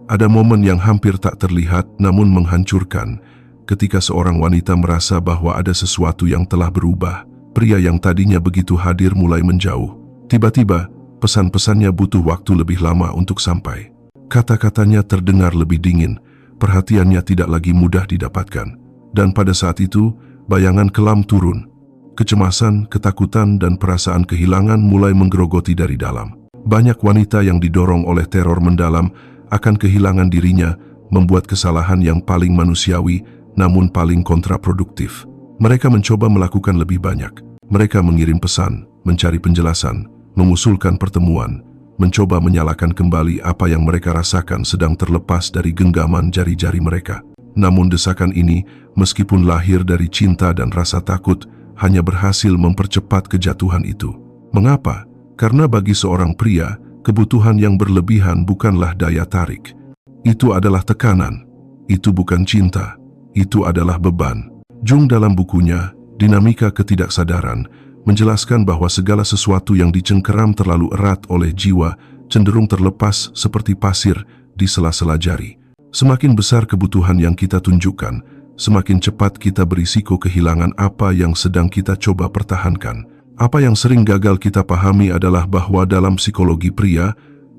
Ada momen yang hampir tak terlihat namun menghancurkan, ketika seorang wanita merasa bahwa ada sesuatu yang telah berubah. Pria yang tadinya begitu hadir mulai menjauh. Tiba-tiba, pesan-pesannya butuh waktu lebih lama untuk sampai. Kata-katanya terdengar lebih dingin, perhatiannya tidak lagi mudah didapatkan. Dan pada saat itu, bayangan kelam turun. Kecemasan, ketakutan, dan perasaan kehilangan mulai menggerogoti dari dalam. Banyak wanita yang didorong oleh teror mendalam akan kehilangan dirinya, membuat kesalahan yang paling manusiawi namun paling kontraproduktif. Mereka mencoba melakukan lebih banyak. Mereka mengirim pesan, mencari penjelasan, mengusulkan pertemuan, mencoba menyalakan kembali apa yang mereka rasakan sedang terlepas dari genggaman jari-jari mereka. Namun desakan ini, meskipun lahir dari cinta dan rasa takut, hanya berhasil mempercepat kejatuhan itu. Mengapa? Karena bagi seorang pria, kebutuhan yang berlebihan bukanlah daya tarik. Itu adalah tekanan. Itu bukan cinta. Itu adalah beban. Jung dalam bukunya, Dinamika Ketidaksadaran, menjelaskan bahwa segala sesuatu yang dicengkeram terlalu erat oleh jiwa cenderung terlepas seperti pasir di sela-sela jari. Semakin besar kebutuhan yang kita tunjukkan, semakin cepat kita berisiko kehilangan apa yang sedang kita coba pertahankan. Apa yang sering gagal kita pahami adalah bahwa dalam psikologi pria,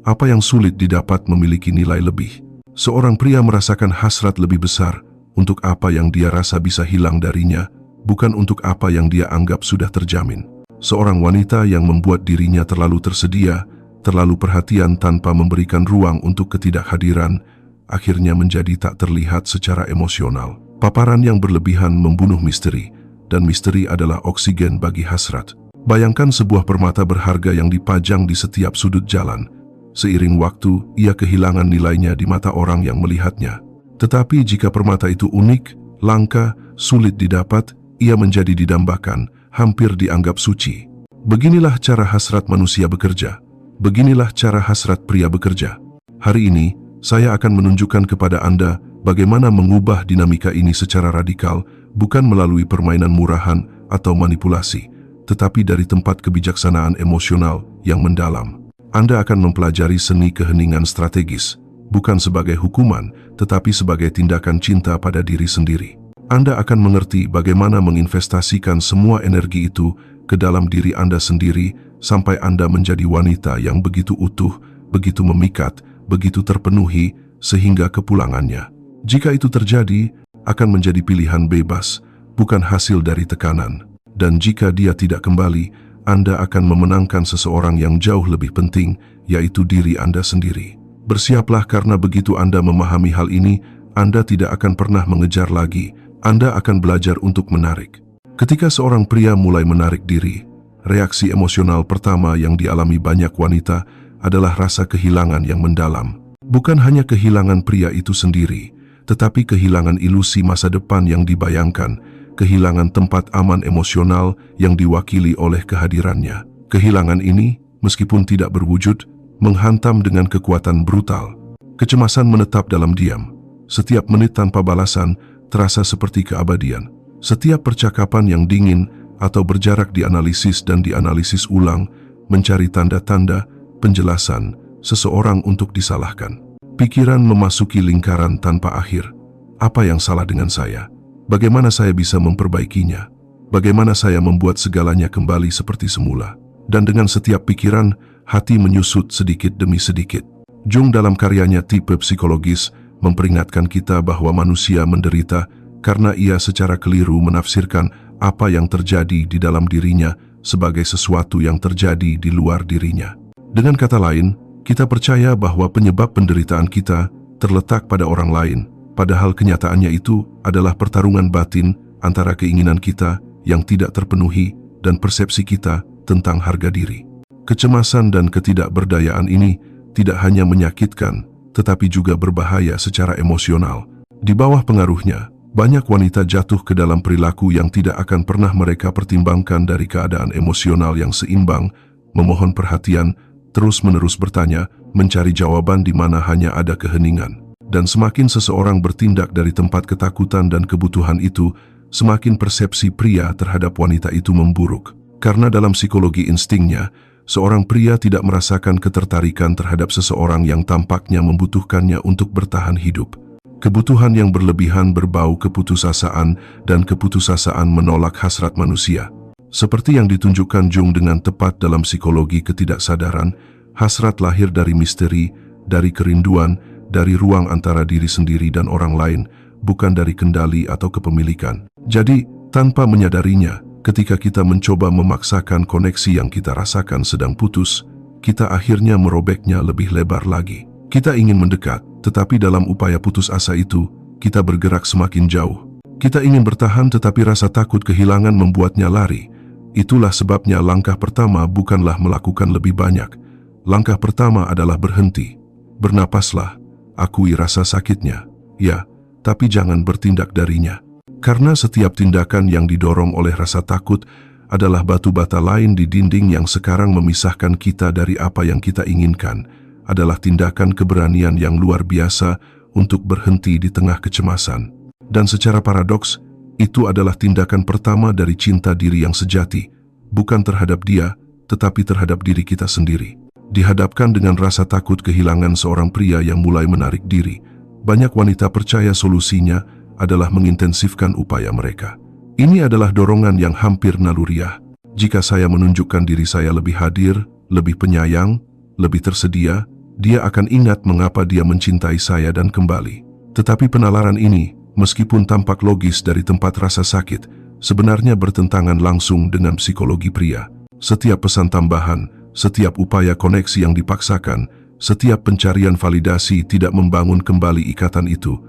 apa yang sulit didapat memiliki nilai lebih. Seorang pria merasakan hasrat lebih besar untuk apa yang dia rasa bisa hilang darinya, bukan untuk apa yang dia anggap sudah terjamin. Seorang wanita yang membuat dirinya terlalu tersedia, terlalu perhatian tanpa memberikan ruang untuk ketidakhadiran, akhirnya menjadi tak terlihat secara emosional. Paparan yang berlebihan membunuh misteri, dan misteri adalah oksigen bagi hasrat. Bayangkan sebuah permata berharga yang dipajang di setiap sudut jalan. Seiring waktu, ia kehilangan nilainya di mata orang yang melihatnya. Tetapi jika permata itu unik, langka, sulit didapat, ia menjadi didambakan, hampir dianggap suci. Beginilah cara hasrat manusia bekerja. Beginilah cara hasrat pria bekerja. Hari ini, saya akan menunjukkan kepada Anda bagaimana mengubah dinamika ini secara radikal, bukan melalui permainan murahan atau manipulasi, tetapi dari tempat kebijaksanaan emosional yang mendalam. Anda akan mempelajari seni keheningan strategis, bukan sebagai hukuman, tetapi sebagai tindakan cinta pada diri sendiri. Anda akan mengerti bagaimana menginvestasikan semua energi itu ke dalam diri Anda sendiri, sampai Anda menjadi wanita yang begitu utuh, begitu memikat, begitu terpenuhi, sehingga kepulangannya, jika itu terjadi, akan menjadi pilihan bebas, bukan hasil dari tekanan. Dan jika dia tidak kembali, Anda akan memenangkan seseorang yang jauh lebih penting, yaitu diri Anda sendiri. Bersiaplah, karena begitu Anda memahami hal ini, Anda tidak akan pernah mengejar lagi. Anda akan belajar untuk menarik. Ketika seorang pria mulai menarik diri, reaksi emosional pertama yang dialami banyak wanita adalah rasa kehilangan yang mendalam. Bukan hanya kehilangan pria itu sendiri, tetapi kehilangan ilusi masa depan yang dibayangkan, kehilangan tempat aman emosional yang diwakili oleh kehadirannya. Kehilangan ini, meskipun tidak berwujud, menghantam dengan kekuatan brutal. Kecemasan menetap dalam diam. Setiap menit tanpa balasan terasa seperti keabadian. Setiap percakapan yang dingin atau berjarak dianalisis dan dianalisis ulang, mencari tanda-tanda, penjelasan seseorang untuk disalahkan. Pikiran memasuki lingkaran tanpa akhir. Apa yang salah dengan saya? Bagaimana saya bisa memperbaikinya? Bagaimana saya membuat segalanya kembali seperti semula? Dan dengan setiap pikiran, hati menyusut sedikit demi sedikit. Jung dalam karyanya Tipe Psikologis memperingatkan kita bahwa manusia menderita karena ia secara keliru menafsirkan apa yang terjadi di dalam dirinya sebagai sesuatu yang terjadi di luar dirinya. Dengan kata lain, kita percaya bahwa penyebab penderitaan kita terletak pada orang lain, padahal kenyataannya itu adalah pertarungan batin antara keinginan kita yang tidak terpenuhi dan persepsi kita tentang harga diri. Kecemasan dan ketidakberdayaan ini tidak hanya menyakitkan, tetapi juga berbahaya secara emosional. Di bawah pengaruhnya, banyak wanita jatuh ke dalam perilaku yang tidak akan pernah mereka pertimbangkan, dari keadaan emosional yang seimbang, memohon perhatian, terus-menerus bertanya, mencari jawaban di mana hanya ada keheningan. Dan semakin seseorang bertindak dari tempat ketakutan dan kebutuhan itu, semakin persepsi pria terhadap wanita itu memburuk. Karena dalam psikologi instingnya, seorang pria tidak merasakan ketertarikan terhadap seseorang yang tampaknya membutuhkannya untuk bertahan hidup. Kebutuhan yang berlebihan berbau keputusasaan, dan keputusasaan menolak hasrat manusia. Seperti yang ditunjukkan Jung dengan tepat dalam psikologi ketidaksadaran, hasrat lahir dari misteri, dari kerinduan, dari ruang antara diri sendiri dan orang lain, bukan dari kendali atau kepemilikan. Jadi, tanpa menyadarinya, ketika kita mencoba memaksakan koneksi yang kita rasakan sedang putus, kita akhirnya merobeknya lebih lebar lagi. Kita ingin mendekat, tetapi dalam upaya putus asa itu, kita bergerak semakin jauh. Kita ingin bertahan tetapi rasa takut kehilangan membuatnya lari. Itulah sebabnya langkah pertama bukanlah melakukan lebih banyak. Langkah pertama adalah berhenti. Bernapaslah, akui rasa sakitnya, ya, tapi jangan bertindak darinya. Karena setiap tindakan yang didorong oleh rasa takut adalah batu bata lain di dinding yang sekarang memisahkan kita dari apa yang kita inginkan, adalah tindakan keberanian yang luar biasa untuk berhenti di tengah kecemasan. Dan secara paradoks, itu adalah tindakan pertama dari cinta diri yang sejati, bukan terhadap dia, tetapi terhadap diri kita sendiri. Dihadapkan dengan rasa takut kehilangan seorang pria yang mulai menarik diri, banyak wanita percaya solusinya adalah mengintensifkan upaya mereka. Ini adalah dorongan yang hampir naluriah. Jika saya menunjukkan diri saya lebih hadir, lebih penyayang, lebih tersedia, dia akan ingat mengapa dia mencintai saya dan kembali. Tetapi penalaran ini, meskipun tampak logis dari tempat rasa sakit, sebenarnya bertentangan langsung dengan psikologi pria. Setiap pesan tambahan, setiap upaya koneksi yang dipaksakan, setiap pencarian validasi tidak membangun kembali ikatan itu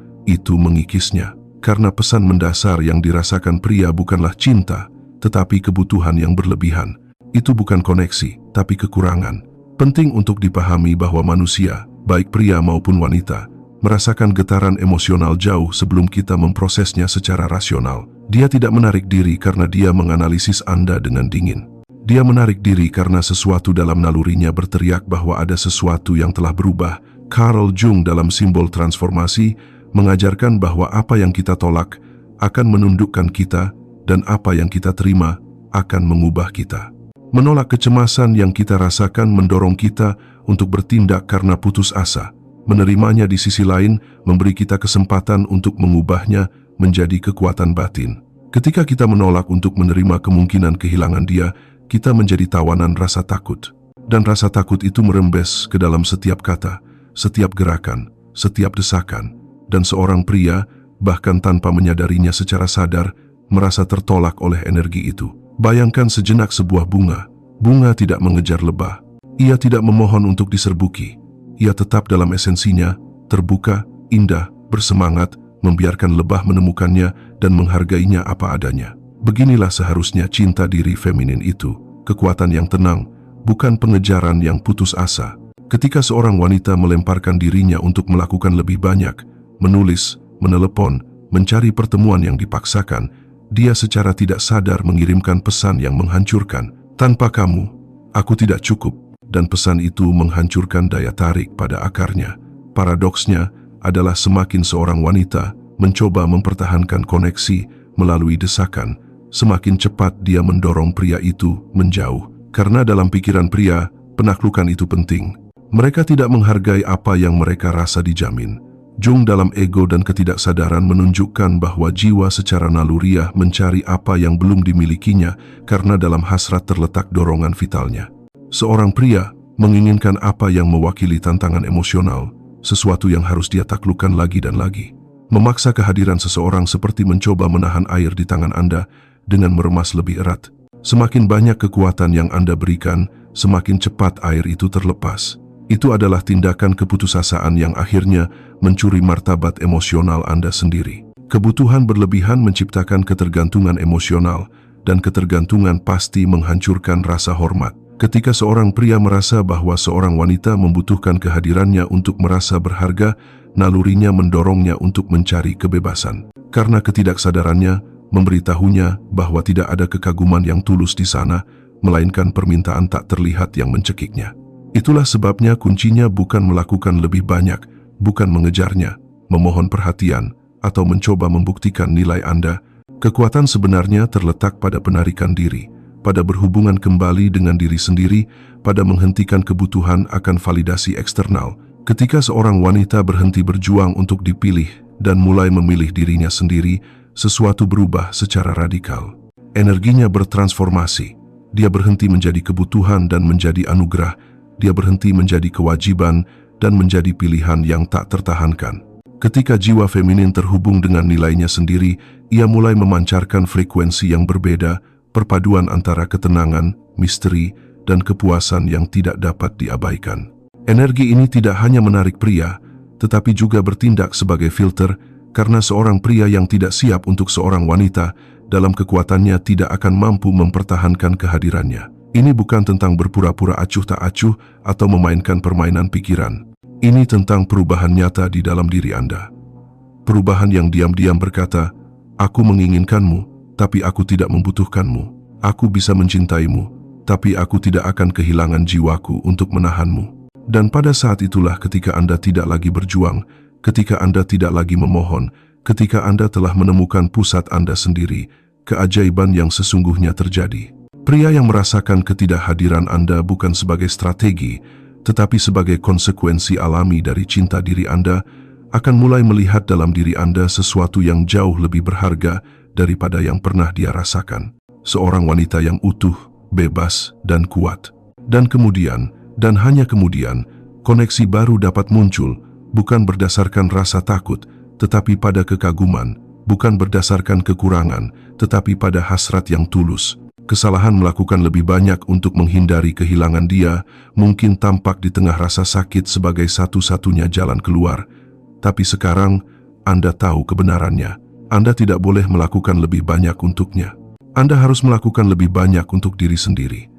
mengikisnya. Karena pesan mendasar yang dirasakan pria bukanlah cinta, tetapi kebutuhan yang berlebihan. Itu bukan koneksi, tapi kekurangan. Penting untuk dipahami bahwa manusia, baik pria maupun wanita, merasakan getaran emosional jauh sebelum kita memprosesnya secara rasional. Dia tidak menarik diri karena dia menganalisis Anda dengan dingin. Dia menarik diri karena sesuatu dalam nalurinya berteriak bahwa ada sesuatu yang telah berubah. Carl Jung dalam Simbol Transformasi mengajarkan bahwa apa yang kita tolak akan menundukkan kita dan apa yang kita terima akan mengubah kita. Menolak kecemasan yang kita rasakan mendorong kita untuk bertindak karena putus asa. Menerimanya di sisi lain memberi kita kesempatan untuk mengubahnya menjadi kekuatan batin. Ketika kita menolak untuk menerima kemungkinan kehilangan dia, kita menjadi tawanan rasa takut. Dan rasa takut itu merembes ke dalam setiap kata, setiap gerakan, setiap desakan. Dan seorang pria, bahkan tanpa menyadarinya secara sadar, merasa tertolak oleh energi itu. Bayangkan sejenak sebuah bunga. Bunga tidak mengejar lebah. Ia tidak memohon untuk diserbuki. Ia tetap dalam esensinya, terbuka, indah, bersemangat, membiarkan lebah menemukannya dan menghargainya apa adanya. Beginilah seharusnya cinta diri feminin itu, kekuatan yang tenang, bukan pengejaran yang putus asa. Ketika seorang wanita melemparkan dirinya untuk melakukan lebih banyak, menulis, menelepon, mencari pertemuan yang dipaksakan, dia secara tidak sadar mengirimkan pesan yang menghancurkan. Tanpa kamu, aku tidak cukup, dan pesan itu menghancurkan daya tarik pada akarnya. Paradoksnya adalah semakin seorang wanita mencoba mempertahankan koneksi melalui desakan, semakin cepat dia mendorong pria itu menjauh. Karena dalam pikiran pria, penaklukan itu penting. Mereka tidak menghargai apa yang mereka rasa dijamin. Jung dalam Ego dan Ketidaksadaran menunjukkan bahwa jiwa secara naluriah mencari apa yang belum dimilikinya karena dalam hasrat terletak dorongan vitalnya. Seorang pria menginginkan apa yang mewakili tantangan emosional, sesuatu yang harus dia taklukkan lagi dan lagi. Memaksa kehadiran seseorang seperti mencoba menahan air di tangan Anda dengan meremas lebih erat. Semakin banyak kekuatan yang Anda berikan, semakin cepat air itu terlepas. Itu adalah tindakan keputusasaan yang akhirnya mencuri martabat emosional Anda sendiri. Kebutuhan berlebihan menciptakan ketergantungan emosional, dan ketergantungan pasti menghancurkan rasa hormat. Ketika seorang pria merasa bahwa seorang wanita membutuhkan kehadirannya untuk merasa berharga, nalurinya mendorongnya untuk mencari kebebasan. Karena ketidaksadarannya memberitahunya bahwa tidak ada kekaguman yang tulus di sana, melainkan permintaan tak terlihat yang mencekiknya. Itulah sebabnya kuncinya bukan melakukan lebih banyak, bukan mengejarnya, memohon perhatian, atau mencoba membuktikan nilai Anda. Kekuatan sebenarnya terletak pada penarikan diri, pada berhubungan kembali dengan diri sendiri, pada menghentikan kebutuhan akan validasi eksternal. Ketika seorang wanita berhenti berjuang untuk dipilih dan mulai memilih dirinya sendiri, sesuatu berubah secara radikal. Energinya bertransformasi. Dia berhenti menjadi kebutuhan dan menjadi anugerah. Dia berhenti menjadi kewajiban dan menjadi pilihan yang tak tertahankan. Ketika jiwa feminin terhubung dengan nilainya sendiri, ia mulai memancarkan frekuensi yang berbeda, perpaduan antara ketenangan, misteri, dan kepuasan yang tidak dapat diabaikan. Energi ini tidak hanya menarik pria, tetapi juga bertindak sebagai filter, karena seorang pria yang tidak siap untuk seorang wanita dalam kekuatannya tidak akan mampu mempertahankan kehadirannya. Ini bukan tentang berpura-pura acuh tak acuh atau memainkan permainan pikiran. Ini tentang perubahan nyata di dalam diri Anda. Perubahan yang diam-diam berkata, "Aku menginginkanmu, tapi aku tidak membutuhkanmu. Aku bisa mencintaimu, tapi aku tidak akan kehilangan jiwaku untuk menahanmu." Dan pada saat itulah ketika Anda tidak lagi berjuang, ketika Anda tidak lagi memohon, ketika Anda telah menemukan pusat Anda sendiri, keajaiban yang sesungguhnya terjadi. Pria yang merasakan ketidakhadiran Anda bukan sebagai strategi, tetapi sebagai konsekuensi alami dari cinta diri Anda, akan mulai melihat dalam diri Anda sesuatu yang jauh lebih berharga daripada yang pernah dia rasakan. Seorang wanita yang utuh, bebas, dan kuat. Dan kemudian, dan hanya kemudian, koneksi baru dapat muncul, bukan berdasarkan rasa takut, tetapi pada kekaguman, bukan berdasarkan kekurangan, tetapi pada hasrat yang tulus. Kesalahan melakukan lebih banyak untuk menghindari kehilangan dia, mungkin tampak di tengah rasa sakit sebagai satu-satunya jalan keluar. Tapi sekarang, Anda tahu kebenarannya. Anda tidak boleh melakukan lebih banyak untuknya. Anda harus melakukan lebih banyak untuk diri sendiri.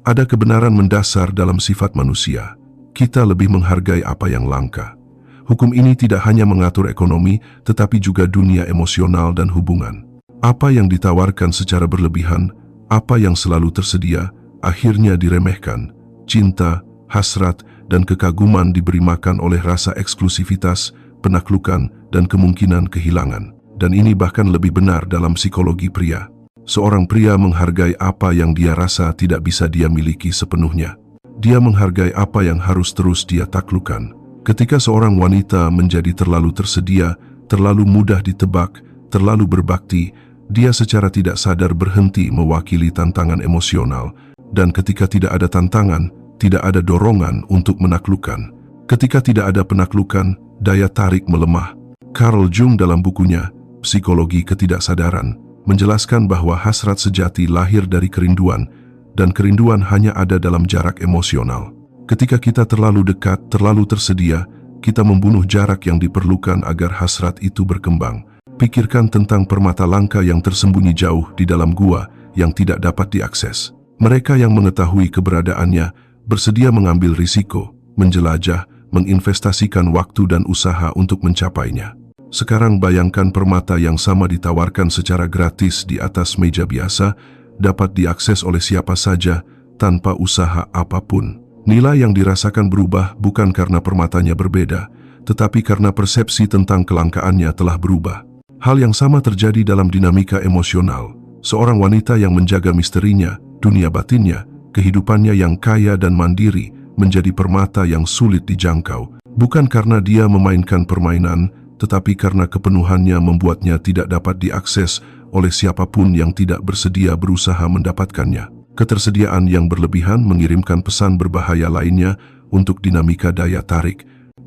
Ada kebenaran mendasar dalam sifat manusia. Kita lebih menghargai apa yang langka. Hukum ini tidak hanya mengatur ekonomi, tetapi juga dunia emosional dan hubungan. Apa yang ditawarkan secara berlebihan, apa yang selalu tersedia, akhirnya diremehkan. Cinta, hasrat, dan kekaguman diberi makan oleh rasa eksklusivitas, penaklukan, dan kemungkinan kehilangan. Dan ini bahkan lebih benar dalam psikologi pria. Seorang pria menghargai apa yang dia rasa tidak bisa dia miliki sepenuhnya. Dia menghargai apa yang harus terus dia taklukkan. Ketika seorang wanita menjadi terlalu tersedia, terlalu mudah ditebak, terlalu berbakti, dia secara tidak sadar berhenti mewakili tantangan emosional. Dan ketika tidak ada tantangan, tidak ada dorongan untuk menaklukkan. Ketika tidak ada penaklukan, daya tarik melemah. Carl Jung dalam bukunya, Psikologi Ketidaksadaran, menjelaskan bahwa hasrat sejati lahir dari kerinduan, dan kerinduan hanya ada dalam jarak emosional. Ketika kita terlalu dekat, terlalu tersedia, kita membunuh jarak yang diperlukan agar hasrat itu berkembang. Pikirkan tentang permata langka yang tersembunyi jauh di dalam gua yang tidak dapat diakses. Mereka yang mengetahui keberadaannya bersedia mengambil risiko, menjelajah, menginvestasikan waktu dan usaha untuk mencapainya. Sekarang bayangkan permata yang sama ditawarkan secara gratis di atas meja biasa, dapat diakses oleh siapa saja tanpa usaha apapun. Nilai yang dirasakan berubah bukan karena permatanya berbeda, tetapi karena persepsi tentang kelangkaannya telah berubah. Hal yang sama terjadi dalam dinamika emosional. Seorang wanita yang menjaga misterinya, dunia batinnya, kehidupannya yang kaya dan mandiri, menjadi permata yang sulit dijangkau. Bukan karena dia memainkan permainan, tetapi karena kepenuhannya membuatnya tidak dapat diakses oleh siapapun yang tidak bersedia berusaha mendapatkannya. Ketersediaan yang berlebihan mengirimkan pesan berbahaya lainnya untuk dinamika daya tarik.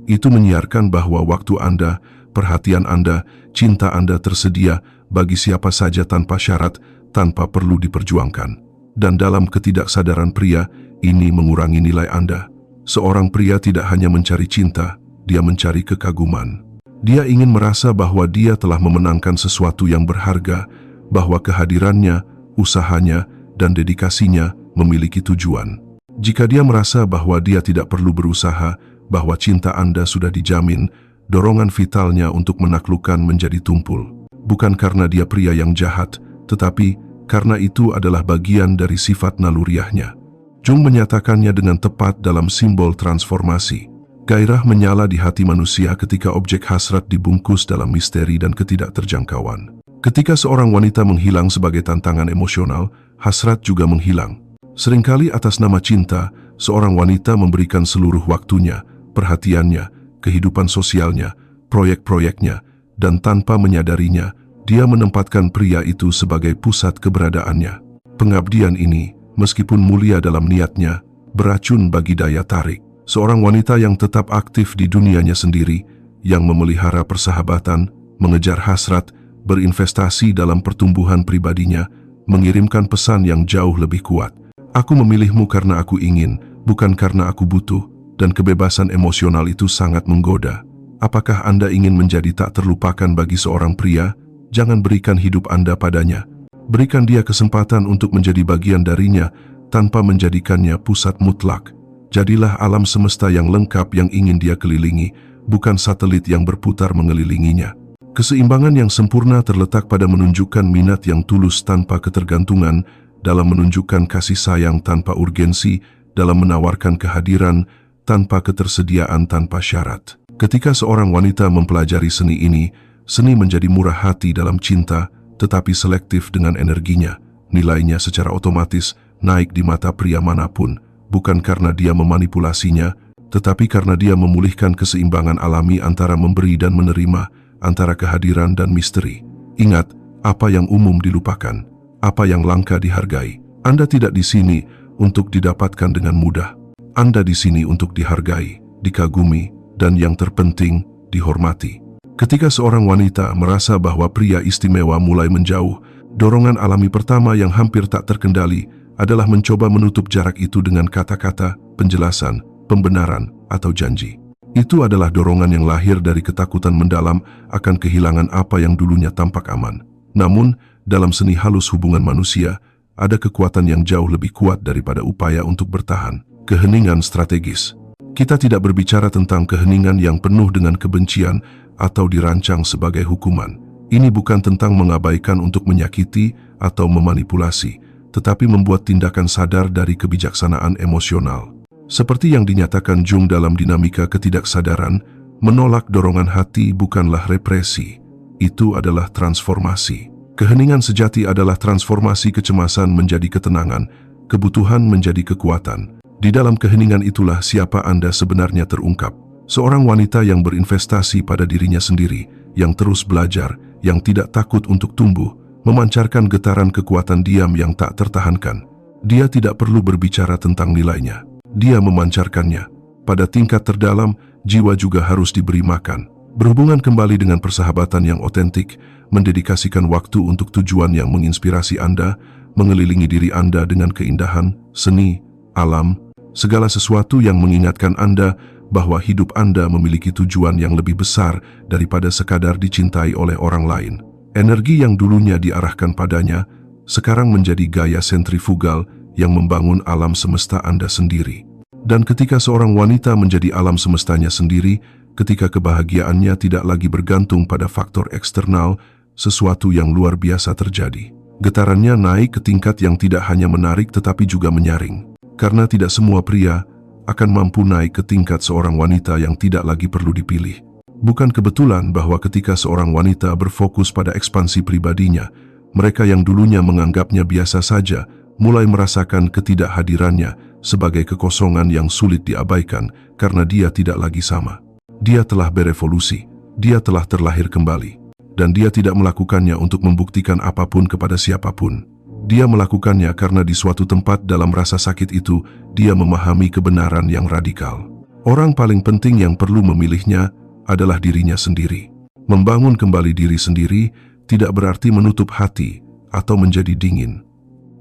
Itu menyiarkan bahwa waktu Anda, perhatian Anda, cinta Anda tersedia bagi siapa saja tanpa syarat, tanpa perlu diperjuangkan. Dan dalam ketidaksadaran pria, ini mengurangi nilai Anda. Seorang pria tidak hanya mencari cinta, dia mencari kekaguman. Dia ingin merasa bahwa dia telah memenangkan sesuatu yang berharga, bahwa kehadirannya, usahanya, dan dedikasinya memiliki tujuan. Jika dia merasa bahwa dia tidak perlu berusaha, bahwa cinta Anda sudah dijamin, dorongan vitalnya untuk menaklukkan menjadi tumpul. Bukan karena dia pria yang jahat, tetapi karena itu adalah bagian dari sifat naluriahnya. Jung menyatakannya dengan tepat dalam simbol transformasi. Gairah menyala di hati manusia ketika objek hasrat dibungkus dalam misteri dan ketidakterjangkauan. Ketika seorang wanita menghilang sebagai tantangan emosional, hasrat juga menghilang. Seringkali atas nama cinta, seorang wanita memberikan seluruh waktunya, perhatiannya, kehidupan sosialnya, proyek-proyeknya, dan tanpa menyadarinya, dia menempatkan pria itu sebagai pusat keberadaannya. Pengabdian ini, meskipun mulia dalam niatnya, beracun bagi daya tarik. Seorang wanita yang tetap aktif di dunianya sendiri, yang memelihara persahabatan, mengejar hasrat, berinvestasi dalam pertumbuhan pribadinya, mengirimkan pesan yang jauh lebih kuat. Aku memilihmu karena aku ingin, bukan karena aku butuh, dan kebebasan emosional itu sangat menggoda. Apakah Anda ingin menjadi tak terlupakan bagi seorang pria? Jangan berikan hidup Anda padanya. Berikan dia kesempatan untuk menjadi bagian darinya, tanpa menjadikannya pusat mutlak. Jadilah alam semesta yang lengkap yang ingin dia kelilingi, bukan satelit yang berputar mengelilinginya. Keseimbangan yang sempurna terletak pada menunjukkan minat yang tulus tanpa ketergantungan, dalam menunjukkan kasih sayang tanpa urgensi, dalam menawarkan kehadiran tanpa ketersediaan tanpa syarat. Ketika seorang wanita mempelajari seni ini, seni menjadi murah hati dalam cinta, tetapi selektif dengan energinya. Nilainya secara otomatis naik di mata pria manapun, bukan karena dia memanipulasinya, tetapi karena dia memulihkan keseimbangan alami antara memberi dan menerima, antara kehadiran dan misteri. Ingat, apa yang umum dilupakan, apa yang langka dihargai. Anda tidak di sini untuk didapatkan dengan mudah. Anda di sini untuk dihargai, dikagumi, dan yang terpenting, dihormati. Ketika seorang wanita merasa bahwa pria istimewa mulai menjauh, dorongan alami pertama yang hampir tak terkendali adalah mencoba menutup jarak itu dengan kata-kata, penjelasan, pembenaran, atau janji. Itu adalah dorongan yang lahir dari ketakutan mendalam akan kehilangan apa yang dulunya tampak aman. Namun, dalam seni halus hubungan manusia, ada kekuatan yang jauh lebih kuat daripada upaya untuk bertahan. Keheningan strategis. Kita tidak berbicara tentang keheningan yang penuh dengan kebencian atau dirancang sebagai hukuman. Ini bukan tentang mengabaikan untuk menyakiti atau memanipulasi, tetapi membuat tindakan sadar dari kebijaksanaan emosional. Seperti yang dinyatakan Jung dalam dinamika ketidaksadaran, menolak dorongan hati bukanlah represi. Itu adalah transformasi. Keheningan sejati adalah transformasi kecemasan menjadi ketenangan, kebutuhan menjadi kekuatan. Di dalam keheningan itulah siapa Anda sebenarnya terungkap. Seorang wanita yang berinvestasi pada dirinya sendiri, yang terus belajar, yang tidak takut untuk tumbuh, memancarkan getaran kekuatan diam yang tak tertahankan. Dia tidak perlu berbicara tentang nilainya. Dia memancarkannya. Pada tingkat terdalam, jiwa juga harus diberi makan. Berhubungan kembali dengan persahabatan yang otentik, mendedikasikan waktu untuk tujuan yang menginspirasi Anda, mengelilingi diri Anda dengan keindahan, seni, alam, segala sesuatu yang mengingatkan Anda bahwa hidup Anda memiliki tujuan yang lebih besar daripada sekadar dicintai oleh orang lain. Energi yang dulunya diarahkan padanya, sekarang menjadi gaya sentrifugal yang membangun alam semesta Anda sendiri. Dan ketika seorang wanita menjadi alam semestanya sendiri, ketika kebahagiaannya tidak lagi bergantung pada faktor eksternal, sesuatu yang luar biasa terjadi. Getarannya naik ke tingkat yang tidak hanya menarik tetapi juga menyaring. Karena tidak semua pria akan mampu naik ke tingkat seorang wanita yang tidak lagi perlu dipilih. Bukan kebetulan bahwa ketika seorang wanita berfokus pada ekspansi pribadinya, mereka yang dulunya menganggapnya biasa saja, mulai merasakan ketidakhadirannya sebagai kekosongan yang sulit diabaikan karena dia tidak lagi sama. Dia telah berevolusi, dia telah terlahir kembali, dan dia tidak melakukannya untuk membuktikan apapun kepada siapapun. Dia melakukannya karena di suatu tempat dalam rasa sakit itu, dia memahami kebenaran yang radikal. Orang paling penting yang perlu memilihnya adalah dirinya sendiri. Membangun kembali diri sendiri tidak berarti menutup hati atau menjadi dingin.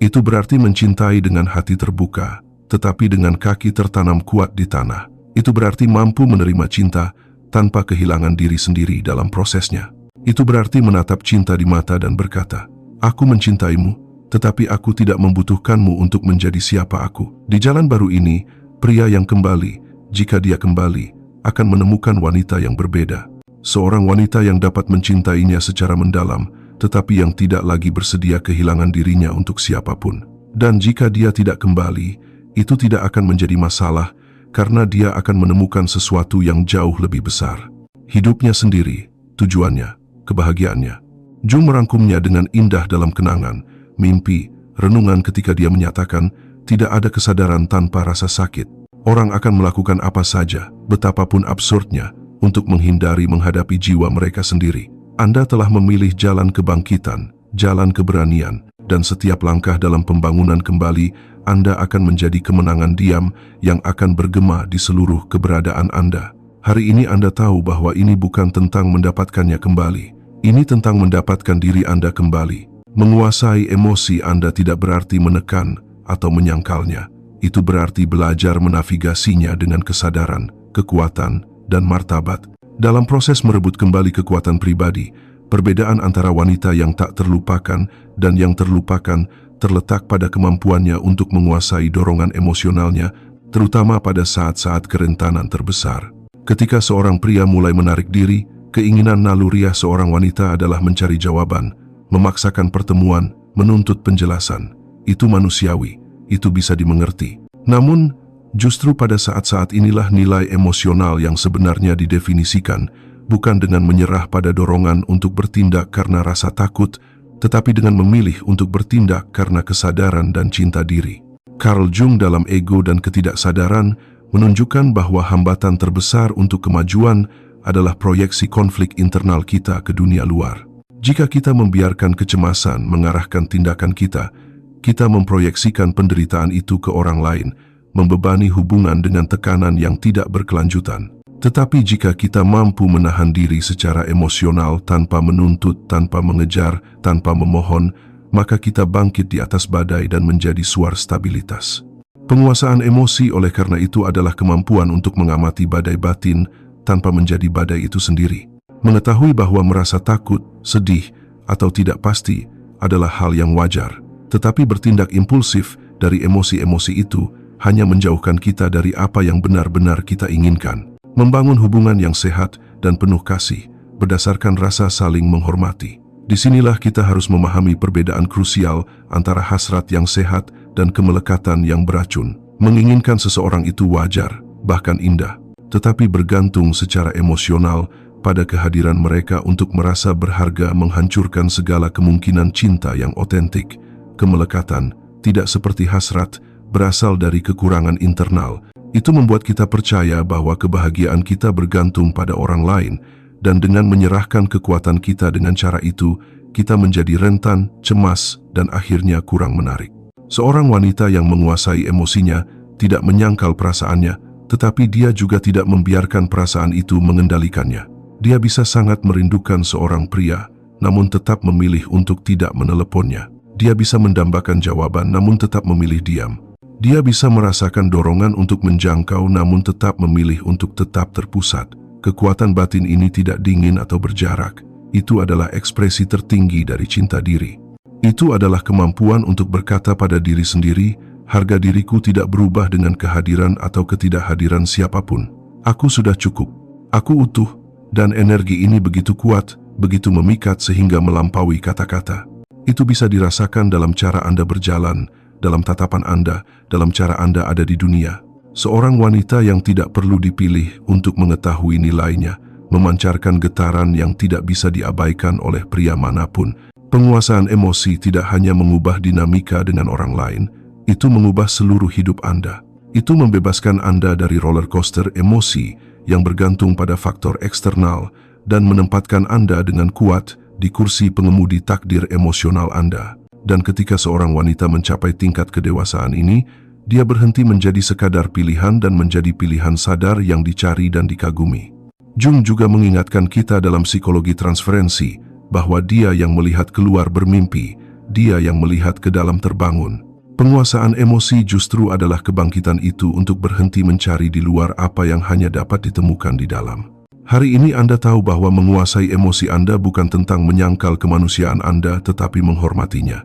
Itu berarti mencintai dengan hati terbuka, tetapi dengan kaki tertanam kuat di tanah. Itu berarti mampu menerima cinta tanpa kehilangan diri sendiri dalam prosesnya. Itu berarti menatap cinta di mata dan berkata, "Aku mencintaimu, tetapi aku tidak membutuhkanmu untuk menjadi siapa aku." Di jalan baru ini, pria yang kembali, jika dia kembali, akan menemukan wanita yang berbeda. Seorang wanita yang dapat mencintainya secara mendalam, tetapi yang tidak lagi bersedia kehilangan dirinya untuk siapapun. Dan jika dia tidak kembali, itu tidak akan menjadi masalah, karena dia akan menemukan sesuatu yang jauh lebih besar. Hidupnya sendiri, tujuannya, kebahagiaannya. Jung merangkumnya dengan indah dalam kenangan, mimpi, renungan ketika dia menyatakan, tidak ada kesadaran tanpa rasa sakit. Orang akan melakukan apa saja, betapapun absurdnya, untuk menghindari menghadapi jiwa mereka sendiri. Anda telah memilih jalan kebangkitan, jalan keberanian, dan setiap langkah dalam pembangunan kembali, Anda akan menjadi kemenangan diam yang akan bergema di seluruh keberadaan Anda. Hari ini Anda tahu bahwa ini bukan tentang mendapatkannya kembali. Ini tentang mendapatkan diri Anda kembali. Menguasai emosi Anda tidak berarti menekan atau menyangkalnya. Itu berarti belajar menavigasinya dengan kesadaran, kekuatan, dan martabat. Dalam proses merebut kembali kekuatan pribadi, perbedaan antara wanita yang tak terlupakan dan yang terlupakan terletak pada kemampuannya untuk menguasai dorongan emosionalnya, terutama pada saat-saat kerentanan terbesar. Ketika seorang pria mulai menarik diri, keinginan naluriah seorang wanita adalah mencari jawaban, memaksakan pertemuan, menuntut penjelasan. Itu manusiawi, itu bisa dimengerti. Namun, justru pada saat-saat inilah nilai emosional yang sebenarnya didefinisikan, bukan dengan menyerah pada dorongan untuk bertindak karena rasa takut, tetapi dengan memilih untuk bertindak karena kesadaran dan cinta diri. Carl Jung dalam Ego dan Ketidaksadaran menunjukkan bahwa hambatan terbesar untuk kemajuan adalah proyeksi konflik internal kita ke dunia luar. Jika kita membiarkan kecemasan mengarahkan tindakan kita memproyeksikan penderitaan itu ke orang lain, membebani hubungan dengan tekanan yang tidak berkelanjutan. Tetapi jika kita mampu menahan diri secara emosional tanpa menuntut, tanpa mengejar, tanpa memohon, maka kita bangkit di atas badai dan menjadi suar stabilitas. Penguasaan emosi oleh karena itu adalah kemampuan untuk mengamati badai batin tanpa menjadi badai itu sendiri. Mengetahui bahwa merasa takut, sedih, atau tidak pasti adalah hal yang wajar. Tetapi bertindak impulsif dari emosi-emosi itu hanya menjauhkan kita dari apa yang benar-benar kita inginkan. Membangun hubungan yang sehat dan penuh kasih berdasarkan rasa saling menghormati. Disinilah kita harus memahami perbedaan krusial antara hasrat yang sehat dan kemelekatan yang beracun. Menginginkan seseorang itu wajar, bahkan indah, tetapi bergantung secara emosional pada kehadiran mereka untuk merasa berharga menghancurkan segala kemungkinan cinta yang otentik. Kemelekatan, tidak seperti hasrat, berasal dari kekurangan internal. Itu membuat kita percaya bahwa kebahagiaan kita bergantung pada orang lain, dan dengan menyerahkan kekuatan kita dengan cara itu, kita menjadi rentan, cemas, dan akhirnya kurang menarik. Seorang wanita yang menguasai emosinya tidak menyangkal perasaannya, tetapi dia juga tidak membiarkan perasaan itu mengendalikannya. Dia bisa sangat merindukan seorang pria, namun tetap memilih untuk tidak meneleponnya. Dia bisa mendambakan jawaban namun tetap memilih diam. Dia bisa merasakan dorongan untuk menjangkau namun tetap memilih untuk tetap terpusat. Kekuatan batin ini tidak dingin atau berjarak. Itu adalah ekspresi tertinggi dari cinta diri. Itu adalah kemampuan untuk berkata pada diri sendiri, harga diriku tidak berubah dengan kehadiran atau ketidakhadiran siapapun. Aku sudah cukup. Aku utuh. Dan energi ini begitu kuat, begitu memikat sehingga melampaui kata-kata. Itu bisa dirasakan dalam cara Anda berjalan, dalam tatapan Anda, dalam cara Anda ada di dunia. Seorang wanita yang tidak perlu dipilih untuk mengetahui nilainya, memancarkan getaran yang tidak bisa diabaikan oleh pria manapun. Penguasaan emosi tidak hanya mengubah dinamika dengan orang lain, itu mengubah seluruh hidup Anda. Itu membebaskan Anda dari roller coaster emosi yang bergantung pada faktor eksternal dan menempatkan Anda dengan kuat di kursi pengemudi takdir emosional Anda. Dan ketika seorang wanita mencapai tingkat kedewasaan ini, dia berhenti menjadi sekadar pilihan dan menjadi pilihan sadar yang dicari dan dikagumi. Jung juga mengingatkan kita dalam psikologi transferensi bahwa dia yang melihat keluar bermimpi, dia yang melihat ke dalam terbangun. Penguasaan emosi justru adalah kebangkitan itu untuk berhenti mencari di luar apa yang hanya dapat ditemukan di dalam. Hari ini Anda tahu bahwa menguasai emosi Anda bukan tentang menyangkal kemanusiaan Anda tetapi menghormatinya.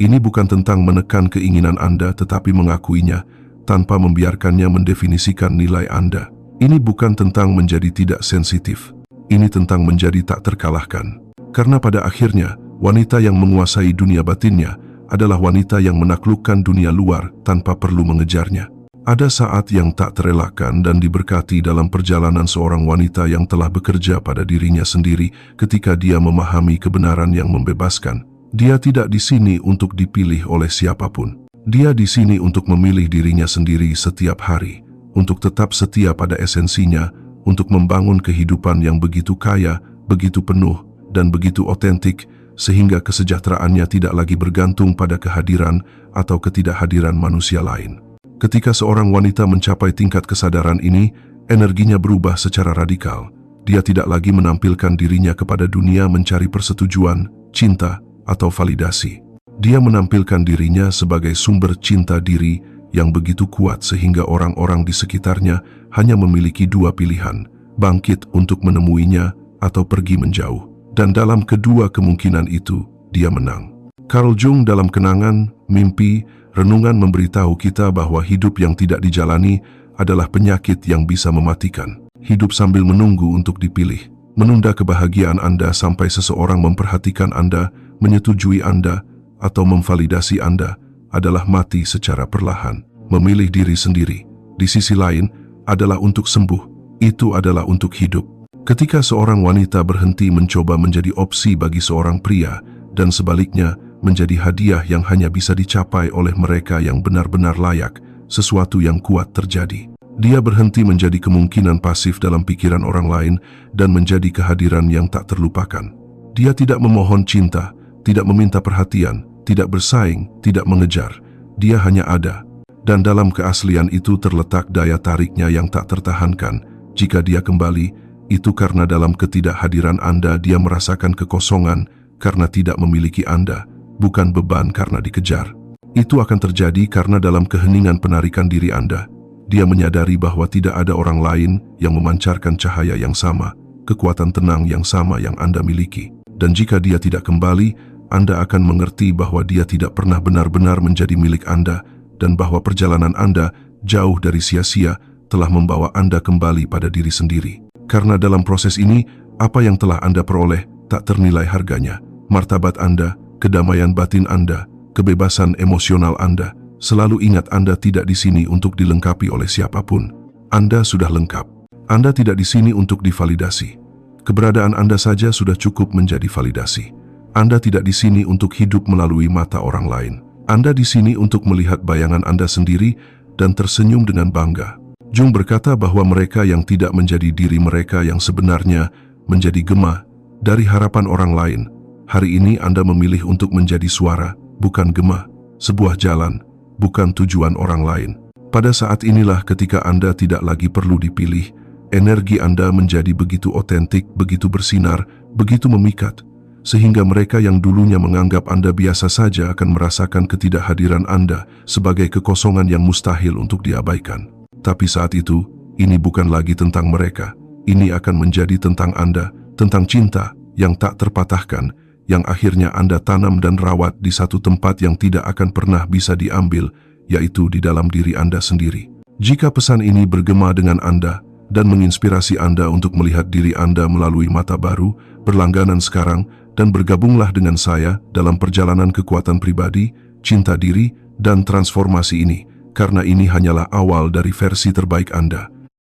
Ini bukan tentang menekan keinginan Anda tetapi mengakuinya tanpa membiarkannya mendefinisikan nilai Anda. Ini bukan tentang menjadi tidak sensitif. Ini tentang menjadi tak terkalahkan. Karena pada akhirnya, wanita yang menguasai dunia batinnya adalah wanita yang menaklukkan dunia luar tanpa perlu mengejarnya. Ada saat yang tak terelakkan dan diberkati dalam perjalanan seorang wanita yang telah bekerja pada dirinya sendiri ketika dia memahami kebenaran yang membebaskan. Dia tidak di sini untuk dipilih oleh siapapun. Dia di sini untuk memilih dirinya sendiri setiap hari, untuk tetap setia pada esensinya, untuk membangun kehidupan yang begitu kaya, begitu penuh, dan begitu otentik, sehingga kesejahteraannya tidak lagi bergantung pada kehadiran atau ketidakhadiran manusia lain. Ketika seorang wanita mencapai tingkat kesadaran ini, energinya berubah secara radikal. Dia tidak lagi menampilkan dirinya kepada dunia mencari persetujuan, cinta, atau validasi. Dia menampilkan dirinya sebagai sumber cinta diri yang begitu kuat sehingga orang-orang di sekitarnya hanya memiliki dua pilihan, bangkit untuk menemuinya atau pergi menjauh. Dan dalam kedua kemungkinan itu, dia menang. Carl Jung dalam Kenangan, Mimpi, Renungan memberitahu kita bahwa hidup yang tidak dijalani adalah penyakit yang bisa mematikan. Hidup sambil menunggu untuk dipilih, menunda kebahagiaan Anda sampai seseorang memperhatikan Anda, menyetujui Anda, atau memvalidasi Anda adalah mati secara perlahan. Memilih diri sendiri, di sisi lain, adalah untuk sembuh. Itu adalah untuk hidup. Ketika seorang wanita berhenti mencoba menjadi opsi bagi seorang pria, dan sebaliknya, menjadi hadiah yang hanya bisa dicapai oleh mereka yang benar-benar layak, sesuatu yang kuat terjadi. Dia berhenti menjadi kemungkinan pasif dalam pikiran orang lain dan menjadi kehadiran yang tak terlupakan. Dia tidak memohon cinta, tidak meminta perhatian, tidak bersaing, tidak mengejar. Dia hanya ada. Dan dalam keaslian itu terletak daya tariknya yang tak tertahankan. Jika dia kembali, itu karena dalam ketidakhadiran Anda dia merasakan kekosongan karena tidak memiliki Anda. Bukan beban karena dikejar. Itu akan terjadi karena dalam keheningan penarikan diri Anda, dia menyadari bahwa tidak ada orang lain yang memancarkan cahaya yang sama, kekuatan tenang yang sama yang Anda miliki. Dan jika dia tidak kembali, Anda akan mengerti bahwa dia tidak pernah benar-benar menjadi milik Anda dan bahwa perjalanan Anda jauh dari sia-sia telah membawa Anda kembali pada diri sendiri. Karena dalam proses ini, apa yang telah Anda peroleh tak ternilai harganya. Martabat Anda, kedamaian batin Anda, kebebasan emosional Anda. Selalu ingat Anda tidak di sini untuk dilengkapi oleh siapapun. Anda sudah lengkap. Anda tidak di sini untuk divalidasi. Keberadaan Anda saja sudah cukup menjadi validasi. Anda tidak di sini untuk hidup melalui mata orang lain. Anda di sini untuk melihat bayangan Anda sendiri dan tersenyum dengan bangga. Jung berkata bahwa mereka yang tidak menjadi diri mereka yang sebenarnya menjadi gema dari harapan orang lain. Hari ini Anda memilih untuk menjadi suara, bukan gema, sebuah jalan, bukan tujuan orang lain. Pada saat inilah ketika Anda tidak lagi perlu dipilih, energi Anda menjadi begitu otentik, begitu bersinar, begitu memikat, sehingga mereka yang dulunya menganggap Anda biasa saja akan merasakan ketidakhadiran Anda sebagai kekosongan yang mustahil untuk diabaikan. Tapi saat itu, ini bukan lagi tentang mereka. Ini akan menjadi tentang Anda, tentang cinta yang tak terpatahkan, yang akhirnya Anda tanam dan rawat di satu tempat yang tidak akan pernah bisa diambil, yaitu di dalam diri Anda sendiri. Jika pesan ini bergema dengan Anda dan menginspirasi Anda untuk melihat diri Anda melalui mata baru, berlangganan sekarang, dan bergabunglah dengan saya dalam perjalanan kekuatan pribadi, cinta diri, dan transformasi ini, karena ini hanyalah awal dari versi terbaik Anda.